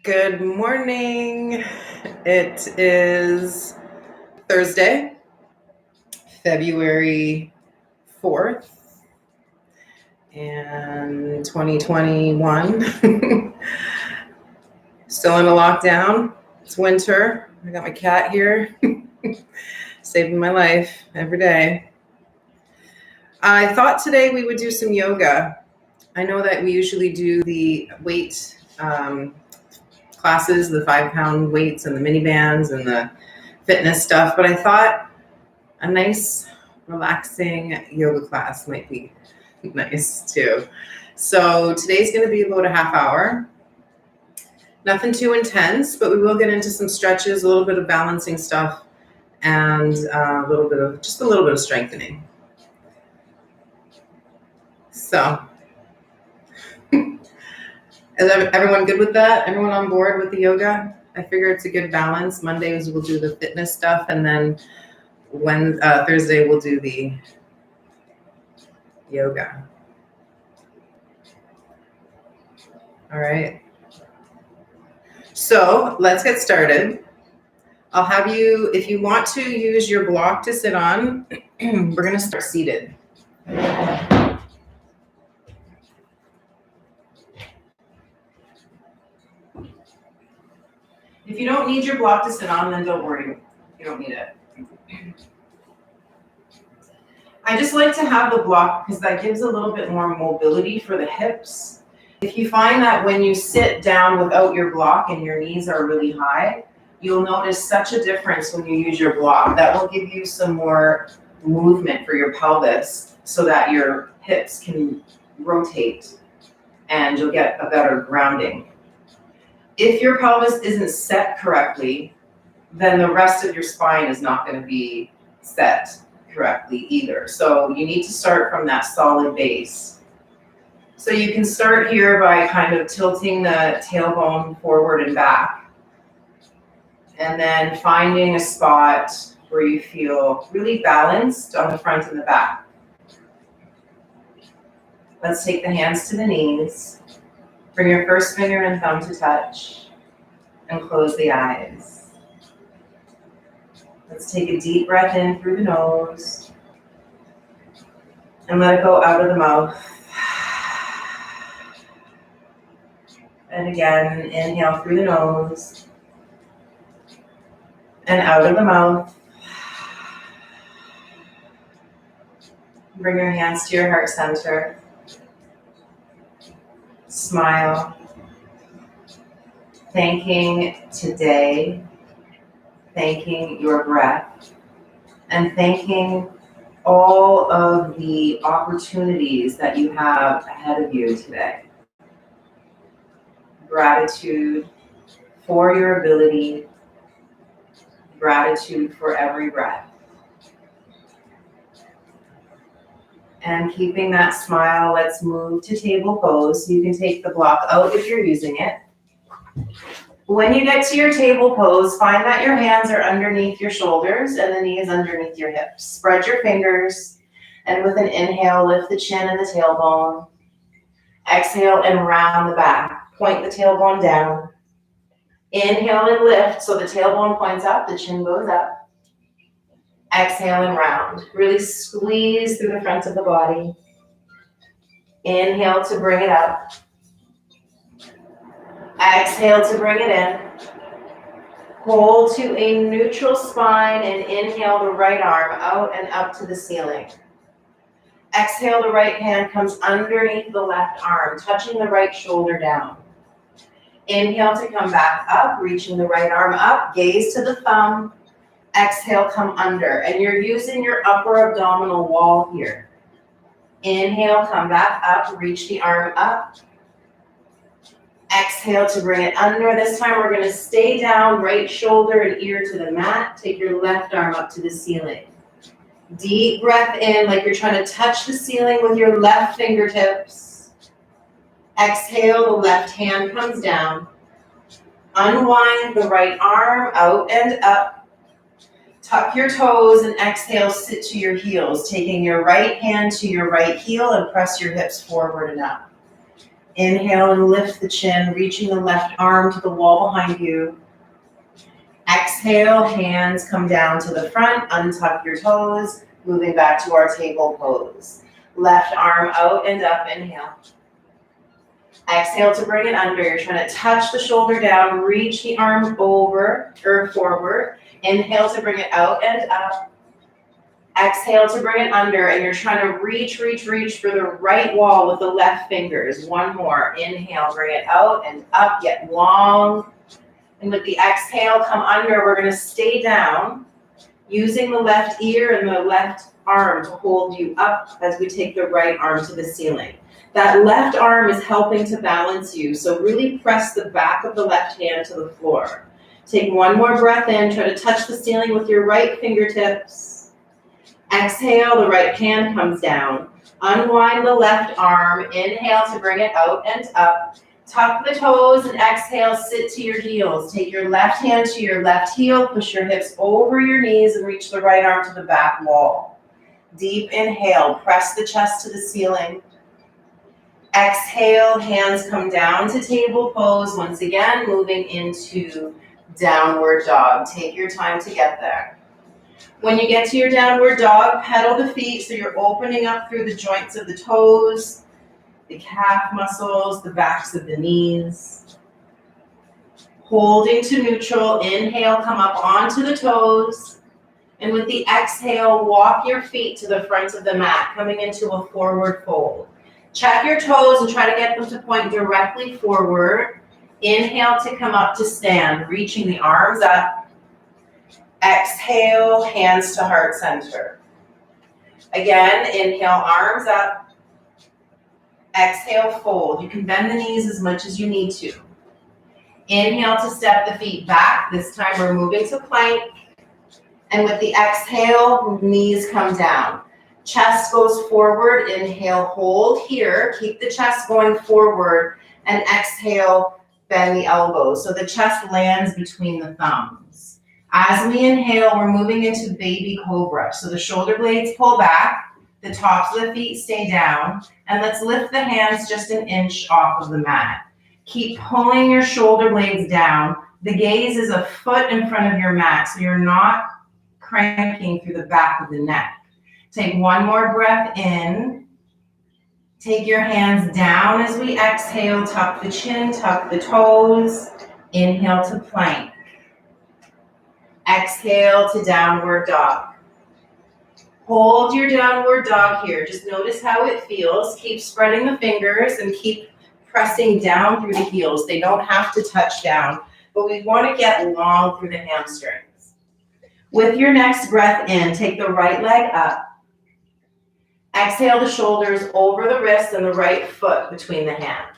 Good morning. It is Thursday, February 4th, and 2021. Still in a lockdown. It's winter. I got my cat here, saving my life every day. I thought today we would do some yoga. I know that we usually do the weight classes, the 5-pound weights and the mini bands and the fitness stuff, but I thought a nice relaxing yoga class might be nice too. So today's going to be about a half hour. Nothing too intense, but we will get into some stretches, a little bit of balancing stuff, and a little bit of strengthening. So is everyone good with that? Everyone on board with the yoga? I figure it's a good balance. Mondays we'll do the fitness stuff, and then Thursday we'll do the yoga. All right. So let's get started. I'll have you, if you want to use your block to sit on, we're going to start seated. If you don't need your block to sit on, then don't worry. You don't need it. I just like to have the block because that gives a little bit more mobility for the hips. If you find that when you sit down without your block and your knees are really high, you'll notice such a difference when you use your block. That will give you some more movement for your pelvis so that your hips can rotate and you'll get a better grounding. If your pelvis isn't set correctly, then the rest of your spine is not going to be set correctly either. So you need to start from that solid base. So you can start here by kind of tilting the tailbone forward and back, and then finding a spot where you feel really balanced on the front and the back. Let's take the hands to the knees. Bring your first finger and thumb to touch, and close the eyes. Let's take a deep breath in through the nose, and let it go out of the mouth. And again, inhale through the nose, and out of the mouth. Bring your hands to your heart center. Smile, thanking today, thanking your breath, and thanking all of the opportunities that you have ahead of you today. Gratitude for your ability, gratitude for every breath. And keeping that smile, let's move to table pose. You can take the block out if you're using it. When you get to your table pose, find that your hands are underneath your shoulders and the knees underneath your hips. Spread your fingers, and with an inhale, lift the chin and the tailbone. Exhale and round the back. Point the tailbone down. Inhale and lift, so the tailbone points up, the chin goes up. Exhale and round. Really squeeze through the front of the body. Inhale to bring it up. Exhale to bring it in. Hold to a neutral spine and inhale the right arm out and up to the ceiling. Exhale, the right hand comes underneath the left arm, touching the right shoulder down. Inhale to come back up, reaching the right arm up, gaze to the thumb. Exhale, come under, and you're using your upper abdominal wall here. Inhale, come back up, reach the arm up. Exhale to bring it under. This time we're going to stay down, right shoulder and ear to the mat. Take your left arm up to the ceiling. Deep breath in like you're trying to touch the ceiling with your left fingertips. Exhale, the left hand comes down. Unwind the right arm out and up. Tuck your toes and exhale, sit to your heels, taking your right hand to your right heel and press your hips forward and up. Inhale and lift the chin, reaching the left arm to the wall behind you. Exhale, hands come down to the front, untuck your toes, moving back to our table pose. Left arm out and up, inhale. Exhale to bring it under. You're trying to touch the shoulder down, reach the arm over or forward. Inhale to bring it out and up. Exhale to bring it under, and you're trying to reach for the right wall with the left fingers. One more. Inhale, bring it out and up, yet long. And with the exhale, come under. We're going to stay down, using the left ear and the left arm to hold you up as we take the right arm to the ceiling. That left arm is helping to balance you, so really press the back of the left hand to the floor. Take one more breath in, try to touch the ceiling with your right fingertips. Exhale, the right hand comes down. Unwind the left arm, inhale to bring it out and up. Tuck the toes and exhale, sit to your heels. Take your left hand to your left heel, push your hips over your knees and reach the right arm to the back wall. Deep inhale, press the chest to the ceiling. Exhale, hands come down to table pose. Once again, moving into downward dog. Take your time to get there. When you get to your downward dog, pedal the feet so you're opening up through the joints of the toes, the calf muscles, the backs of the knees. Holding to neutral, inhale, come up onto the toes. And with the exhale, walk your feet to the front of the mat, coming into a forward fold. Check your toes and try to get them to point directly forward. Inhale to come up to stand, reaching the arms up. Exhale, hands to heart center. Again, inhale, arms up. Exhale, fold. You can bend the knees as much as you need to. Inhale to step the feet back. This time we're moving to plank. And with the exhale, knees come down. Chest goes forward. Inhale, hold here. Keep the chest going forward. And exhale, bend the elbows. So the chest lands between the thumbs. As we inhale, we're moving into baby cobra. So the shoulder blades pull back. The tops of the feet stay down, and let's lift the hands just an inch off of the mat. Keep pulling your shoulder blades down. The gaze is a foot in front of your mat, so you're not cranking through the back of the neck. Take one more breath in. Take your hands down as we exhale. Tuck the chin, tuck the toes. Inhale to plank. Exhale to downward dog. Hold your downward dog here. Just notice how it feels. Keep spreading the fingers and keep pressing down through the heels. They don't have to touch down, but we want to get long through the hamstrings. With your next breath in, take the right leg up. Exhale the shoulders over the wrists and the right foot between the hands.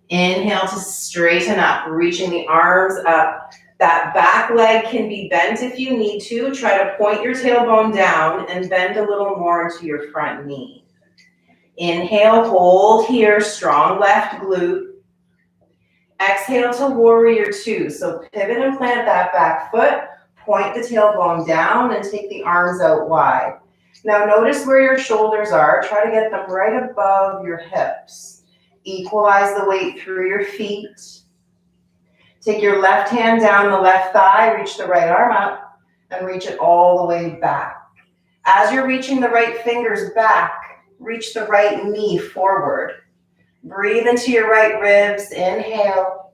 Inhale to straighten up, reaching the arms up. That back leg can be bent if you need to. Try to point your tailbone down and bend a little more into your front knee. Inhale, hold here, strong left glute. Exhale to warrior two. So pivot and plant that back foot, point the tailbone down and take the arms out wide. Now notice where your shoulders are. Try to get them right above your hips. Equalize the weight through your feet. Take your left hand down the left thigh, reach the right arm up, and reach it all the way back. As you're reaching the right fingers back, reach the right knee forward. Breathe into your right ribs, inhale.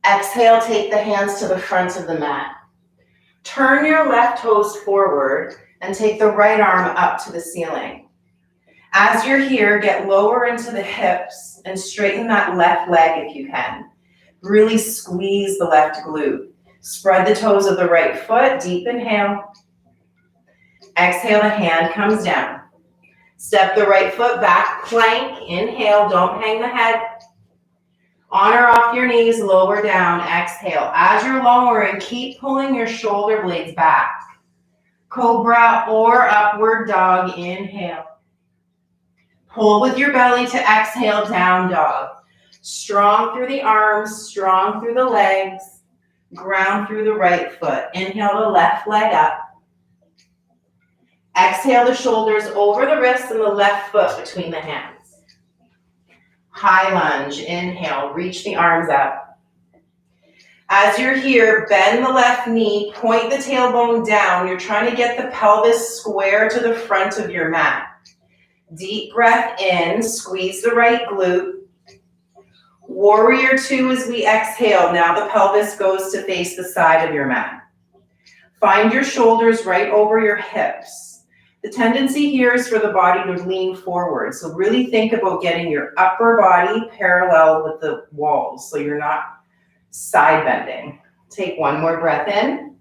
Exhale, take the hands to the front of the mat. Turn your left toes forward and take the right arm up to the ceiling. As you're here, get lower into the hips and straighten that left leg if you can. Really squeeze the left glute. Spread the toes of the right foot, deep inhale. Exhale, the hand comes down. Step the right foot back, plank, inhale, don't hang the head. On or off your knees, lower down, exhale. As you're lowering, keep pulling your shoulder blades back. Cobra or upward dog, inhale. Pull with your belly to exhale, down dog. Strong through the arms, strong through the legs, ground through the right foot. Inhale the left leg up. Exhale the shoulders over the wrists and the left foot between the hands. High lunge, inhale, reach the arms up. As you're here, bend the left knee, point the tailbone down. You're trying to get the pelvis square to the front of your mat. Deep breath in, squeeze the right glute. Warrior two as we exhale. Now the pelvis goes to face the side of your mat. Find your shoulders right over your hips. The tendency here is for the body to lean forward. So really think about getting your upper body parallel with the walls so you're not side bending. Take one more breath in.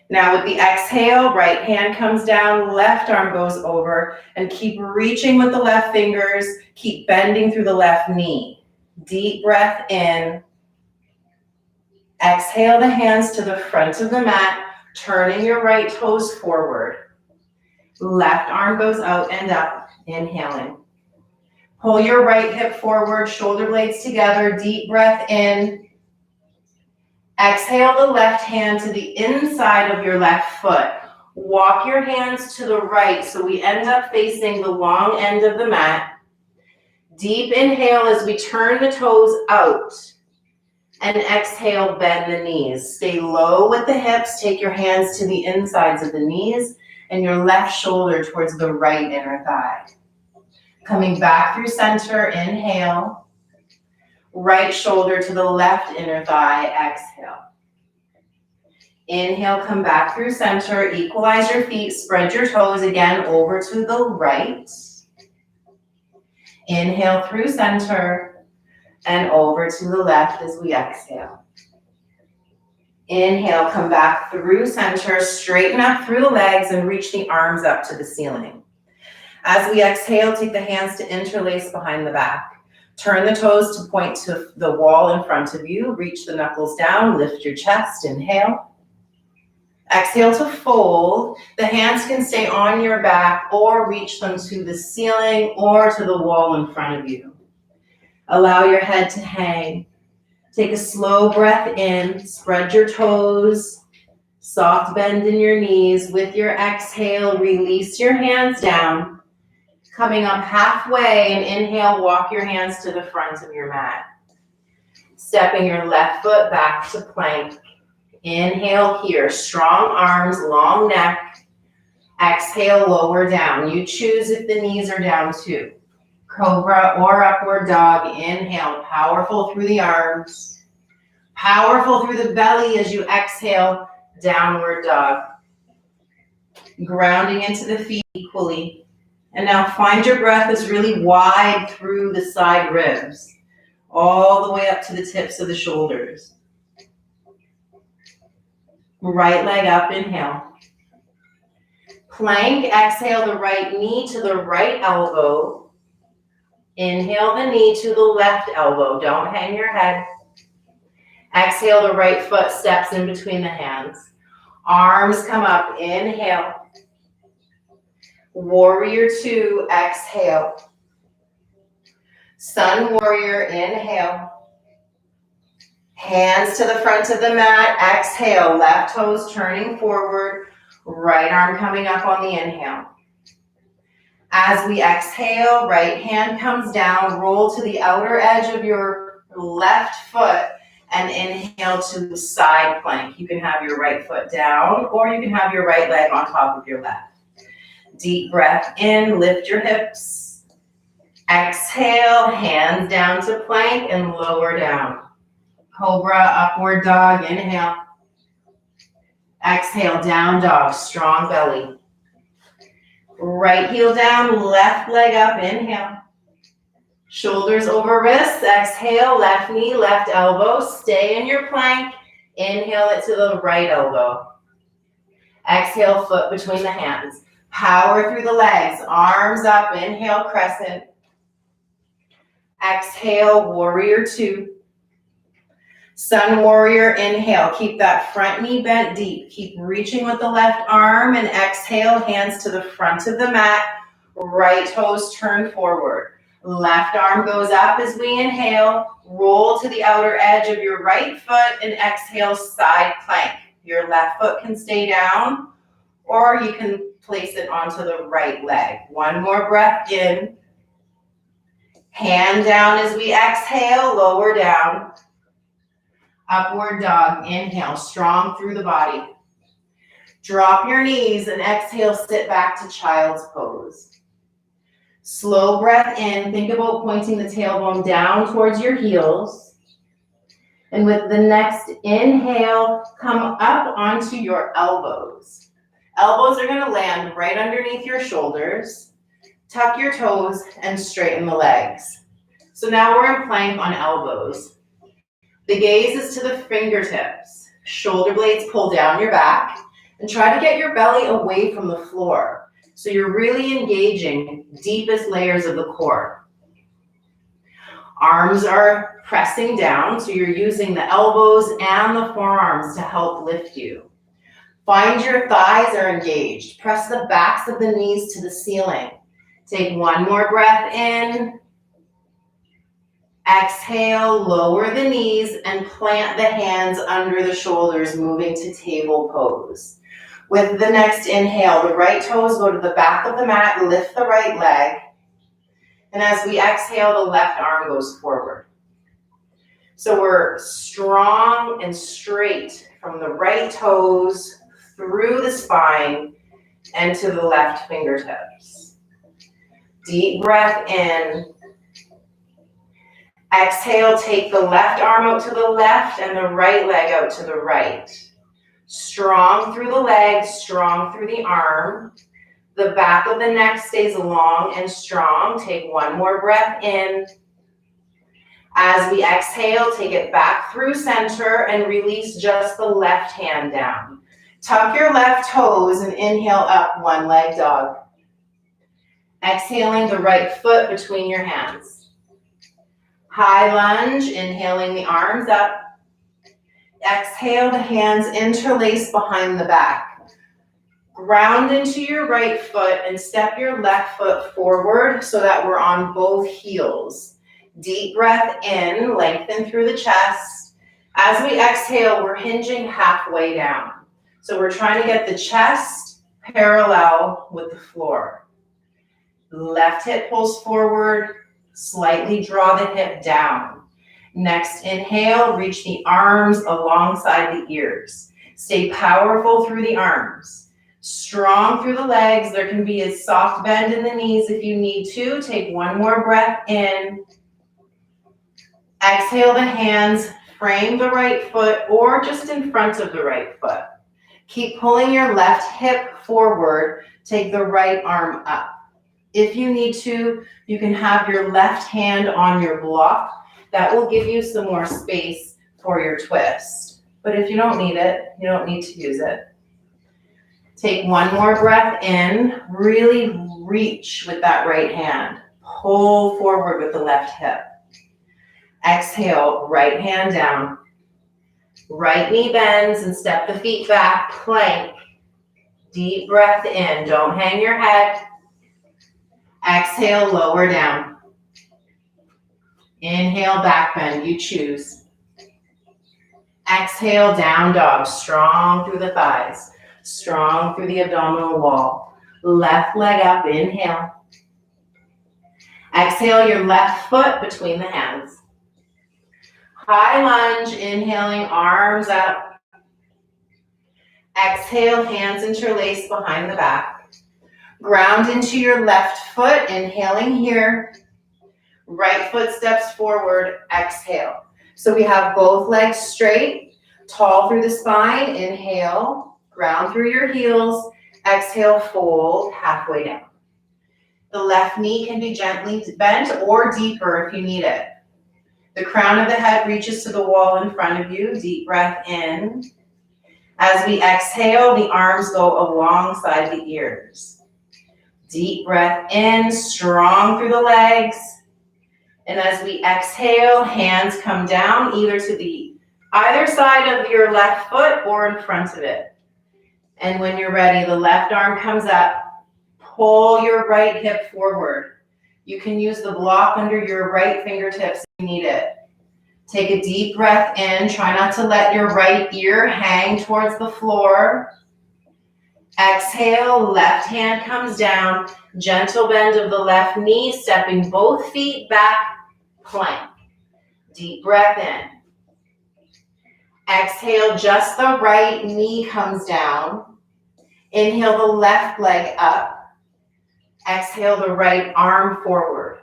Now with the exhale, right hand comes down, left arm goes over, and keep reaching with the left fingers. Keep bending through the left knee. Deep breath in. Exhale the hands to the front of the mat, turning your right toes forward. Left arm goes out and up, inhaling. Pull your right hip forward, shoulder blades together, deep breath in. Exhale the left hand to the inside of your left foot. Walk your hands to the right so we end up facing the long end of the mat. Deep inhale as we turn the toes out. And exhale, bend the knees. Stay low with the hips. Take your hands to the insides of the knees and your left shoulder towards the right inner thigh. Coming back through center, inhale. Right shoulder to the left inner thigh, exhale. Inhale, come back through center. Equalize your feet. Spread your toes again over to the right. Inhale through center and over to the left as we exhale. Inhale, come back through center, straighten up through the legs and reach the arms up to the ceiling. As we exhale, take the hands to interlace behind the back. Turn the toes to point to the wall in front of you. Reach the knuckles down, lift your chest, inhale. Exhale to fold. The hands can stay on your back or reach them to the ceiling or to the wall in front of you. Allow your head to hang. Take a slow breath in, spread your toes, soft bend in your knees. With your exhale, release your hands down. Coming up halfway and inhale, walk your hands to the front of your mat. Stepping your left foot back to plank. Inhale here, strong arms, long neck. Exhale, lower down. You choose if the knees are down too. Cobra or upward dog. Inhale, powerful through the arms. Powerful through the belly as you exhale, downward dog. Grounding into the feet equally. And now find your breath is really wide through the side ribs, all the way up to the tips of the shoulders. Right leg up, inhale. Plank, exhale the right knee to the right elbow. Inhale the knee to the left elbow. Don't hang your head. Exhale, the right foot steps in between the hands. Arms come up, inhale. Warrior two, exhale. Sun warrior, inhale. Hands to the front of the mat, exhale, left toes turning forward, right arm coming up on the inhale. As we exhale, right hand comes down, roll to the outer edge of your left foot and inhale to side plank. You can have your right foot down or you can have your right leg on top of your left. Deep breath in, lift your hips. Exhale, hands down to plank and lower down. Cobra, upward dog, inhale. Exhale, down dog, strong belly. Right heel down, left leg up, inhale. Shoulders over wrists, exhale, left knee, left elbow. Stay in your plank. Inhale it to the right elbow. Exhale, foot between the hands. Power through the legs, arms up, inhale, crescent. Exhale, warrior two. Sun warrior, inhale. Keep that front knee bent deep. Keep reaching with the left arm and exhale, hands to the front of the mat. Right toes turn forward. Left arm goes up as we inhale. Roll to the outer edge of your right foot and exhale, side plank. Your left foot can stay down or you can place it onto the right leg. One more breath in. Hand down as we exhale, lower down. Upward dog, inhale, strong through the body. Drop your knees and exhale, sit back to child's pose. Slow breath in, think about pointing the tailbone down towards your heels. And with the next inhale, come up onto your elbows. Elbows are gonna land right underneath your shoulders. Tuck your toes and straighten the legs. So now we're in plank on elbows. The gaze is to the fingertips. Shoulder blades pull down your back and try to get your belly away from the floor. So you're really engaging deepest layers of the core. Arms are pressing down, so you're using the elbows and the forearms to help lift you. Find your thighs are engaged. Press the backs of the knees to the ceiling. Take one more breath in. Exhale, lower the knees and plant the hands under the shoulders, moving to table pose. With the next inhale, the right toes go to the back of the mat, lift the right leg. And as we exhale, the left arm goes forward. So we're strong and straight from the right toes through the spine and to the left fingertips. Deep breath in. Exhale, take the left arm out to the left and the right leg out to the right. Strong through the leg, strong through the arm. The back of the neck stays long and strong. Take one more breath in. As we exhale, take it back through center and release just the left hand down. Tuck your left toes and inhale up, one leg dog. Exhaling the right foot between your hands. High lunge, inhaling the arms up. Exhale, the hands interlace behind the back. Ground into your right foot and step your left foot forward so that we're on both heels. Deep breath in, lengthen through the chest. As we exhale, we're hinging halfway down. So we're trying to get the chest parallel with the floor. Left hip pulls forward, slightly draw the hip down. Next inhale, reach the arms alongside the ears. Stay powerful through the arms. Strong through the legs. There can be a soft bend in the knees if you need to. Take one more breath in. Exhale the hands, frame the right foot or just in front of the right foot. Keep pulling your left hip forward. Take the right arm up. If you need to, you can have your left hand on your block. That will give you some more space for your twist. But if you don't need it, you don't need to use it. Take one more breath in. Really reach with that right hand. Pull forward with the left hip. Exhale, right hand down. Right knee bends and step the feet back, plank. Deep breath in, don't hang your head. Exhale, lower down. Inhale, back bend, you choose. Exhale, down dog, strong through the thighs, strong through the abdominal wall. Left leg up, inhale. Exhale, your left foot between the hands. High lunge, inhaling, arms up. Exhale, hands interlace behind the back. Ground into your left foot, inhaling here. Right foot steps forward, exhale. So we have both legs straight, tall through the spine, inhale, ground through your heels, exhale, fold halfway down. The left knee can be gently bent or deeper if you need it. The crown of the head reaches to the wall in front of you, deep breath in. As we exhale, the arms go alongside the ears. Deep breath in, strong through the legs. And as we exhale, hands come down either to the either side of your left foot or in front of it. And when you're ready, the left arm comes up. Pull your right hip forward. You can use the block under your right fingertips if you need it. Take a deep breath in. Try not to let your right ear hang towards the floor. Exhale, left hand comes down. Gentle bend of the left knee, stepping both feet back plank. Deep breath in. Exhale, just the right knee comes down. Inhale the left leg up. Exhale the right arm forward.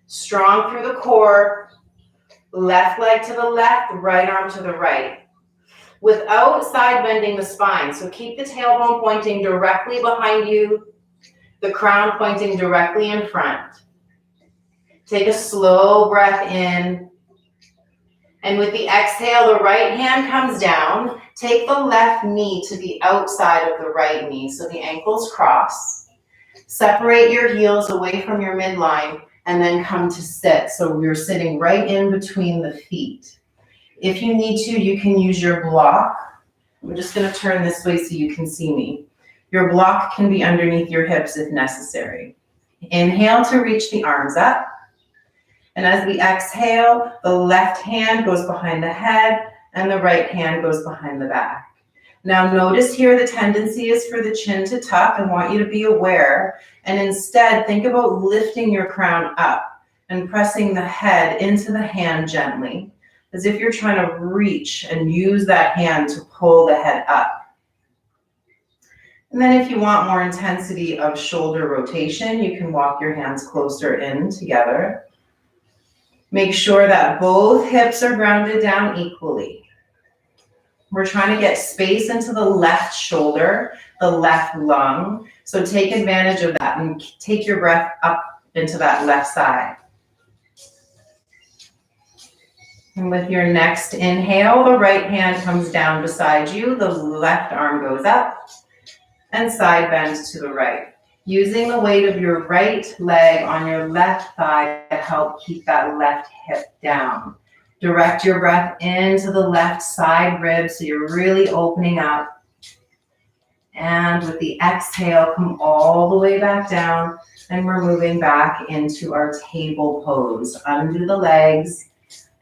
Strong through the core. Left leg to the left, right arm to the right. Without side bending the spine. So keep the tailbone pointing directly behind you. The crown pointing directly in front. Take a slow breath in. And with the exhale, the right hand comes down. Take the left knee to the outside of the right knee, so the ankles cross. Separate your heels away from your midline, and then come to sit. So you're sitting right in between the feet. If you need to, you can use your block. I'm just going to turn this way so you can see me. Your block can be underneath your hips if necessary. Inhale to reach the arms up. And as we exhale, the left hand goes behind the head and the right hand goes behind the back. Now notice here the tendency is for the chin to tuck. I want you to be aware. And instead, think about lifting your crown up and pressing the head into the hand gently, as if you're trying to reach and use that hand to pull the head up. And then if you want more intensity of shoulder rotation, you can walk your hands closer in together. Make sure that both hips are grounded down equally. We're trying to get space into the left shoulder, the left lung. So take advantage of that and take your breath up into that left side. And with your next inhale, the right hand comes down beside you, the left arm goes up, and side bends to the right. Using the weight of your right leg on your left thigh to help keep that left hip down. Direct your breath into the left side rib so you're really opening up. And with the exhale, come all the way back down, and we're moving back into our table pose. Undo the legs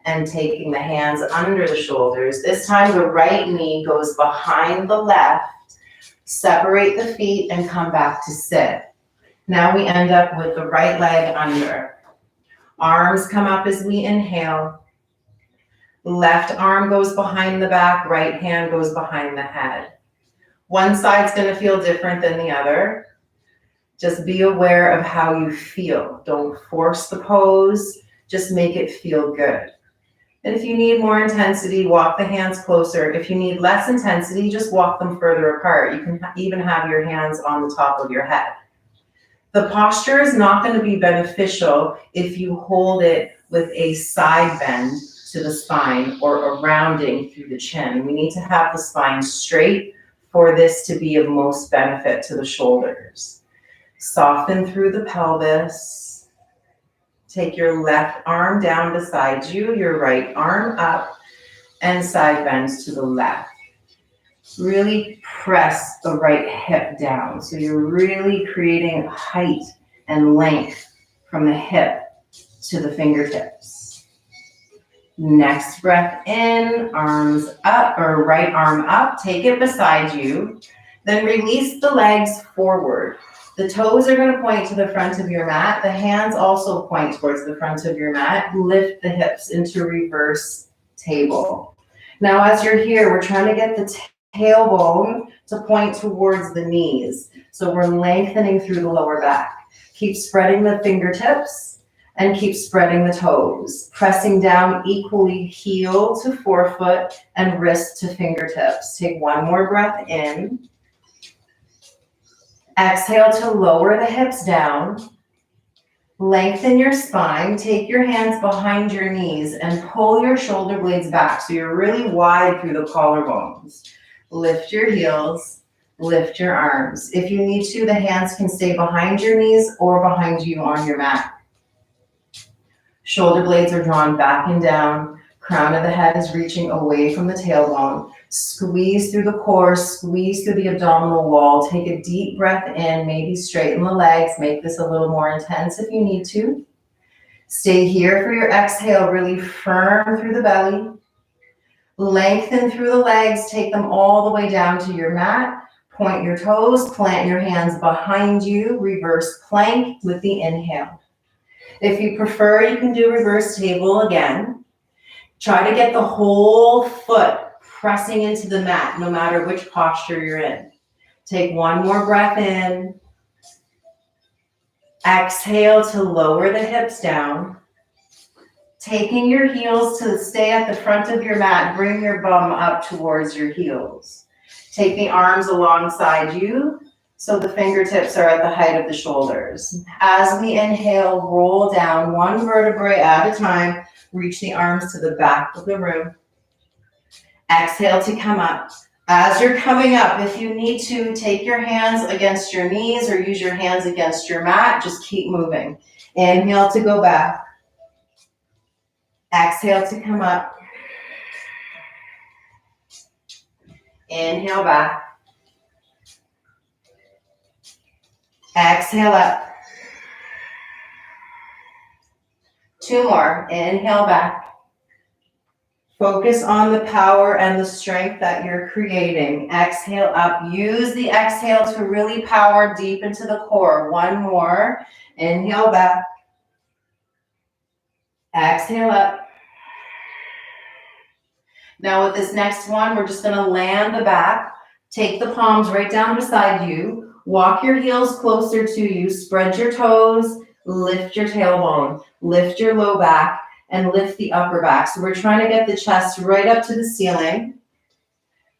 and taking the hands under the shoulders. This time the right knee goes behind the left. Separate the feet and come back to sit. Now we end up with the right leg under. Arms come up as we inhale. Left arm goes behind the back, right hand goes behind the head. One side's going to feel different than the other. Just be aware of how you feel. Don't force the pose, just make it feel good. And if you need more intensity, walk the hands closer. If you need less intensity, just walk them further apart. You can even have your hands on the top of your head. The posture is not going to be beneficial if you hold it with a side bend to the spine or a rounding through the chin. We need to have the spine straight for this to be of most benefit to the shoulders. Soften through the pelvis. Take your left arm down beside you, your right arm up, and side bends to the left. Really press the right hip down. So you're really creating height and length from the hip to the fingertips. Next breath in, arms up, or right arm up, take it beside you. Then release the legs forward. The toes are going to point to the front of your mat. The hands also point towards the front of your mat. Lift the hips into reverse table. Now, as you're here, we're trying to get the tailbone to point towards the knees. So we're lengthening through the lower back. Keep spreading the fingertips and keep spreading the toes. Pressing down equally heel to forefoot and wrist to fingertips. Take one more breath in. Exhale to lower the hips down. Lengthen your spine. Take your hands behind your knees and pull your shoulder blades back so you're really wide through the collarbones. Lift your heels, lift your arms. If you need to, the hands can stay behind your knees or behind you on your mat. Shoulder blades are drawn back and down. Crown of the head is reaching away from the tailbone. Squeeze through the core, squeeze through the abdominal wall. Take a deep breath in, maybe straighten the legs. Make this a little more intense if you need to. Stay here for your exhale, really firm through the belly. Lengthen through the legs, take them all the way down to your mat. Point your toes, plant your hands behind you, reverse plank with the inhale. If you prefer, you can do reverse table again. Try to get the whole foot pressing into the mat, no matter which posture you're in. Take one more breath in. Exhale to lower the hips down. Taking your heels to stay at the front of your mat, bring your bum up towards your heels. Take the arms alongside you so the fingertips are at the height of the shoulders. As we inhale, roll down one vertebrae at a time. Reach the arms to the back of the room. Exhale to come up. As you're coming up, if you need to, take your hands against your knees or use your hands against your mat. Just keep moving. Inhale to go back. Exhale to come up. Inhale back. Exhale up. Two more. Inhale back. Focus on the power and the strength that you're creating. Exhale up. Use the exhale to really power deep into the core. One more. Inhale back. Exhale up. Now with this next one, we're just going to land the back. Take the palms right down beside you. Walk your heels closer to you. Spread your toes. Lift your tailbone. Lift your low back and lift the upper back. So we're trying to get the chest right up to the ceiling.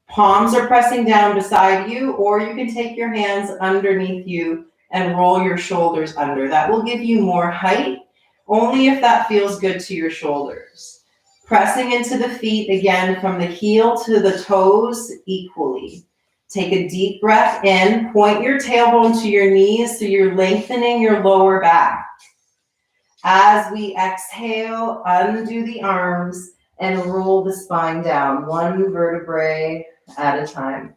Palms are pressing down beside you, or you can take your hands underneath you and roll your shoulders under. That will give you more height, only if that feels good to your shoulders. Pressing into the feet again from the heel to the toes equally. Take a deep breath in, point your tailbone to your knees so you're lengthening your lower back. As we exhale, undo the arms and roll the spine down, one vertebrae at a time.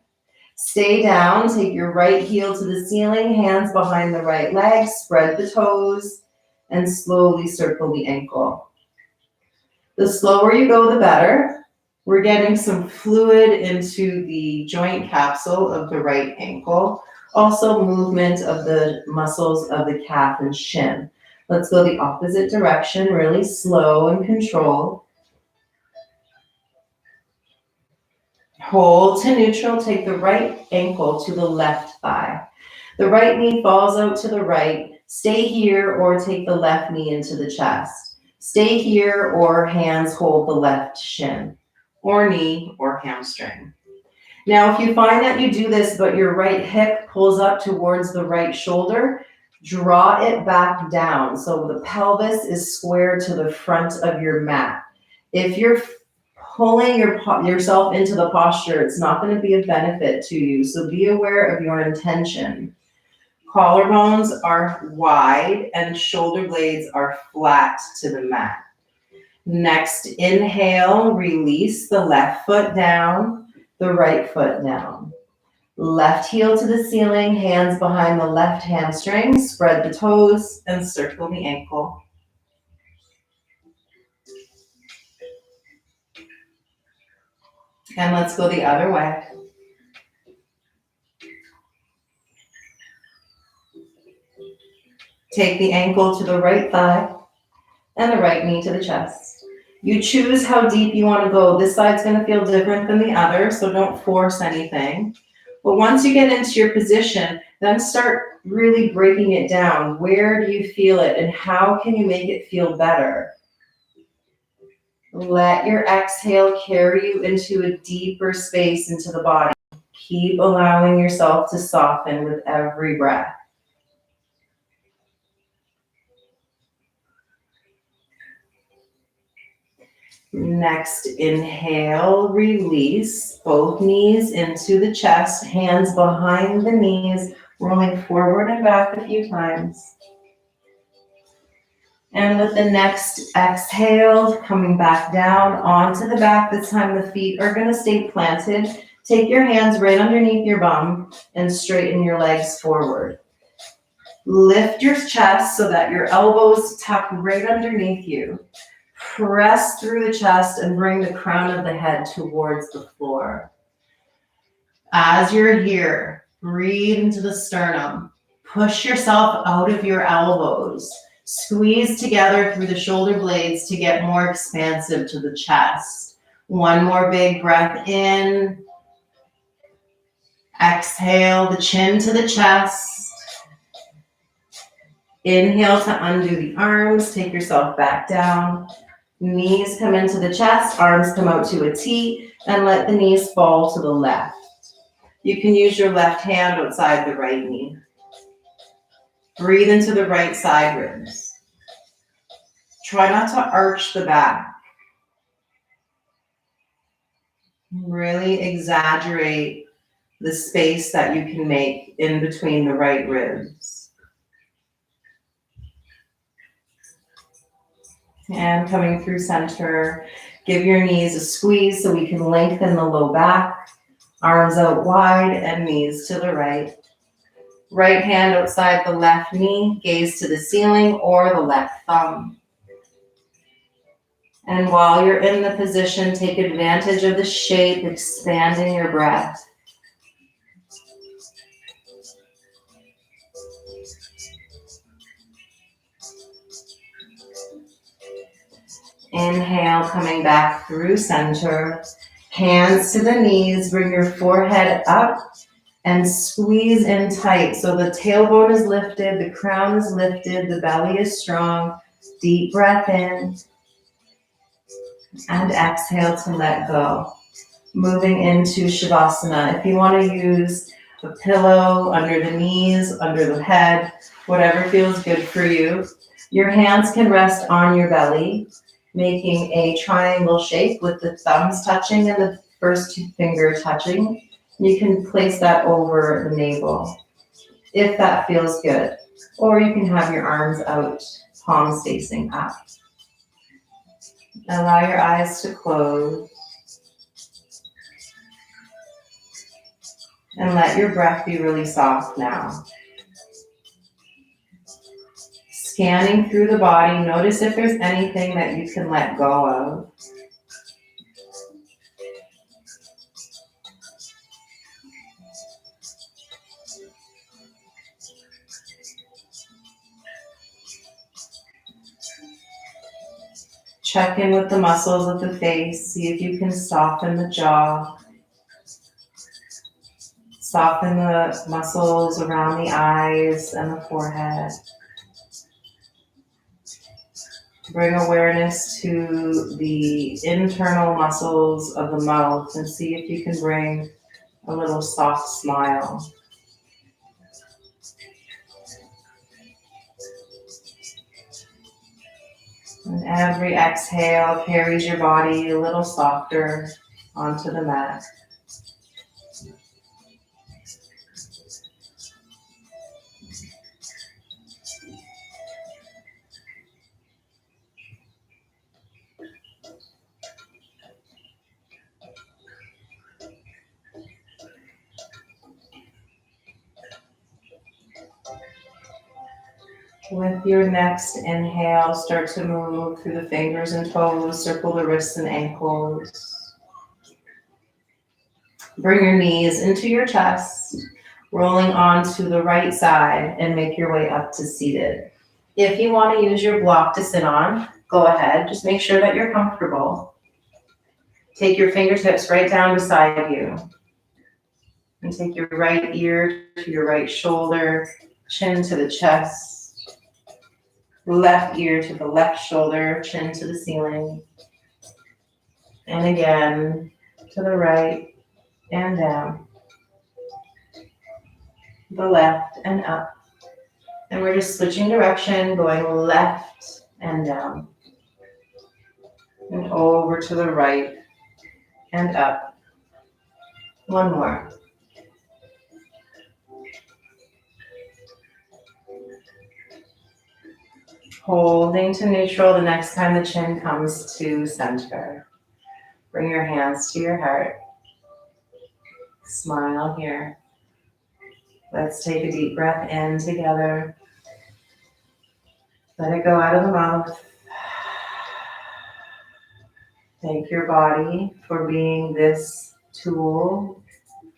Stay down, take your right heel to the ceiling, hands behind the right leg, spread the toes, and slowly circle the ankle. The slower you go, the better. We're getting some fluid into the joint capsule of the right ankle. Also movement of the muscles of the calf and shin. Let's go the opposite direction, really slow and controlled. Hold to neutral, take the right ankle to the left thigh. The right knee falls out to the right. Stay here or take the left knee into the chest. Stay here or hands hold the left shin or knee or hamstring. Now, if you find that you do this, but your right hip pulls up towards the right shoulder, draw it back down so the pelvis is square to the front of your mat. If you're pulling yourself into the posture, it's not going to be a benefit to you. So be aware of your intention. Collarbones are wide and shoulder blades are flat to the mat. Next, inhale, release the left foot down, the right foot down. Left heel to the ceiling, hands behind the left hamstring, spread the toes and circle the ankle. And let's go the other way. Take the ankle to the right thigh and the right knee to the chest. You choose how deep you want to go. This side's going to feel different than the other, so don't force anything. But once you get into your position, then start really breaking it down. Where do you feel it and how can you make it feel better? Let your exhale carry you into a deeper space into the body. Keep allowing yourself to soften with every breath. Next, inhale, release both knees into the chest, hands behind the knees, rolling forward and back a few times. And with the next exhale, coming back down onto the back. This time the feet are going to stay planted. Take your hands right underneath your bum and straighten your legs forward. Lift your chest so that your elbows tuck right underneath you. Press through the chest and bring the crown of the head towards the floor. As you're here, breathe into the sternum. Push yourself out of your elbows. Squeeze together through the shoulder blades to get more expansive to the chest. One more big breath in. Exhale the chin to the chest. Inhale to undo the arms. Take yourself back down. Knees come into the chest, arms come out to a T, and let the knees fall to the left. You can use your left hand outside the right knee. Breathe into the right side ribs. Try not to arch the back. Really exaggerate the space that you can make in between the right ribs. And coming through center, give your knees a squeeze so we can lengthen the low back. Arms out wide and knees to the right. Right hand outside the left knee, gaze to the ceiling or the left thumb. And while you're in the position, take advantage of the shape, expanding your breath. Inhale, coming back through center. Hands to the knees, bring your forehead up and squeeze in tight. So the tailbone is lifted, the crown is lifted, the belly is strong. Deep breath in and exhale to let go. Moving into Shavasana. If you want to use a pillow under the knees, under the head, whatever feels good for you. Your hands can rest on your belly, making a triangle shape with the thumbs touching and the first finger touching. You can place that over the navel if that feels good. Or you can have your arms out, palms facing up. Allow your eyes to close. And let your breath be really soft now. Scanning through the body, notice if there's anything that you can let go of. Check in with the muscles of the face. See if you can soften the jaw. Soften the muscles around the eyes and the forehead. Bring awareness to the internal muscles of the mouth and see if you can bring a little soft smile. And every exhale carries your body a little softer onto the mat. With your next inhale, start to move through the fingers and toes, circle the wrists and ankles. Bring your knees into your chest, rolling onto the right side and make your way up to seated. If you want to use your block to sit on, go ahead. Just make sure that you're comfortable. Take your fingertips right down beside you. And take your right ear to your right shoulder, chin to the chest. Left ear to the left shoulder, chin to the ceiling. And again, to the right and down. The left and up. And we're just switching direction, going left and down. And over to the right and up. One more. Holding to neutral the next time the chin comes to center. Bring your hands to your heart. Smile here. Let's take a deep breath in together. Let it go out of the mouth. Thank your body for being this tool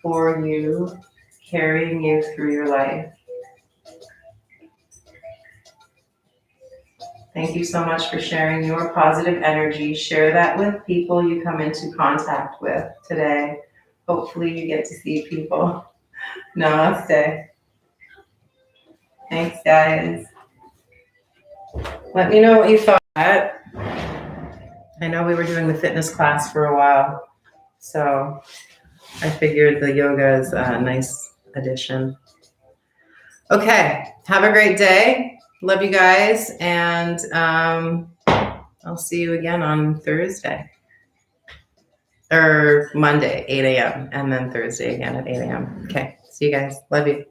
for you, carrying you through your life. Thank you so much for sharing your positive energy. Share that with people you come into contact with today. Hopefully you get to see people. Namaste. Thanks, guys. Let me know what you thought. I know we were doing the fitness class for a while, so I figured the yoga is a nice addition. Okay, have a great day. Love you guys, and I'll see you again on Thursday. Or Monday, 8 a.m., and then Thursday again at 8 a.m. Okay, see you guys. Love you.